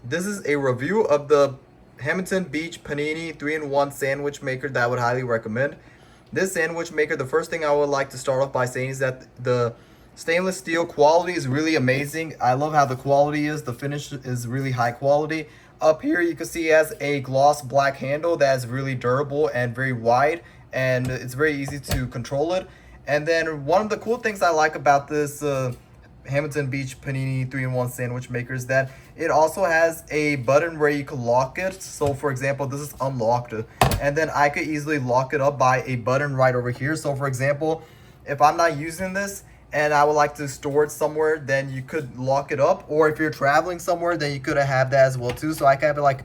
This is a review of the Hamilton Beach Panini 3-in-1 sandwich maker that I would highly recommend. This sandwich maker, the first thing I would like to start off by saying is that the stainless steel quality is really amazing. I love how the quality is. The finish is really high quality. Up here you can see it has a gloss black handle that is really durable and very wide, and it's very easy to control it. And then one of the cool things I like about this Hamilton Beach Panini 3-in-1 sandwich maker is that it also has a button where you can lock it. So for example, this is unlocked, and then I could easily lock it up by a button right over here. So for example, if I'm not using this and I would like to store it somewhere, then you could lock it up. Or if you're traveling somewhere, then you could have that as well too. So I can have it like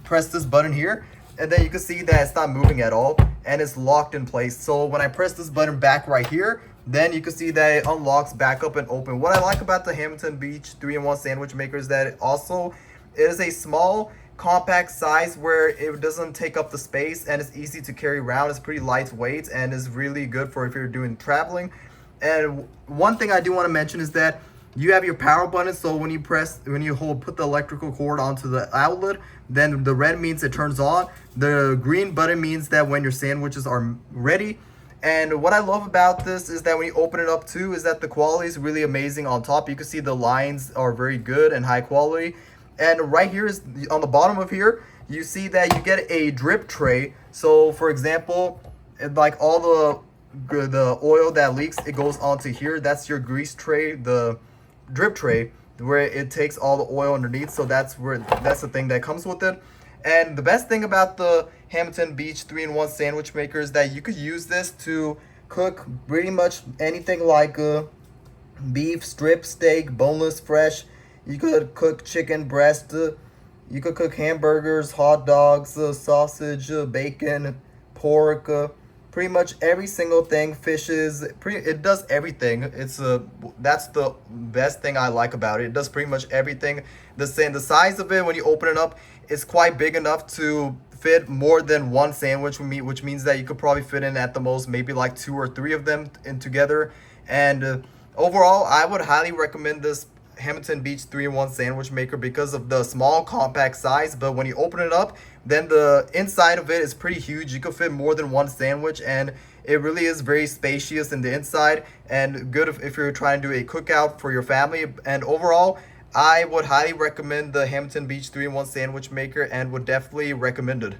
press this button here, and then you can see that it's not moving at all and it's locked in place. So when I press this button back right here, then you can see that it unlocks back up and open. What I like about the Hamilton Beach 3-in-1 sandwich maker is that it is a small compact size where it doesn't take up the space and it's easy to carry around. It's pretty lightweight and is really good for if you're doing traveling. And one thing I do want to mention is that you have your power button. So when you put the electrical cord onto the outlet, then the red means it turns on. The green button means that when your sandwiches are ready. And what I love about this is that when you open it up too, is that the quality is really amazing on top. You can see the lines are very good and high quality. And right here is on the bottom of here, you see that you get a drip tray. So for example, like all the oil that leaks, it goes onto here. That's your grease tray, the drip tray, where it takes all the oil underneath. So that's the thing that comes with it. And the best thing about the Hamilton Beach 3-in-1 sandwich maker is that you could use this to cook pretty much anything like beef, strip, steak, boneless, fresh. You could cook chicken breast. You could cook hamburgers, hot dogs, sausage, bacon, pork, pretty much every single thing. Fishes, it does everything. That's the best thing I like about it. It does pretty much everything. The size of it when you open it up is quite big enough to fit more than one sandwich, which means that you could probably fit in at the most maybe like 2 or 3 of them in together. And overall, I would highly recommend this Hamilton Beach 3-in-1 sandwich maker because of the small compact size. But when you open it up, then the inside of it is pretty huge. You could fit more than one sandwich, and it really is very spacious in the inside and good if you're trying to do a cookout for your family. And overall, I would highly recommend the Hamilton Beach 3-in-1 sandwich maker and would definitely recommend it.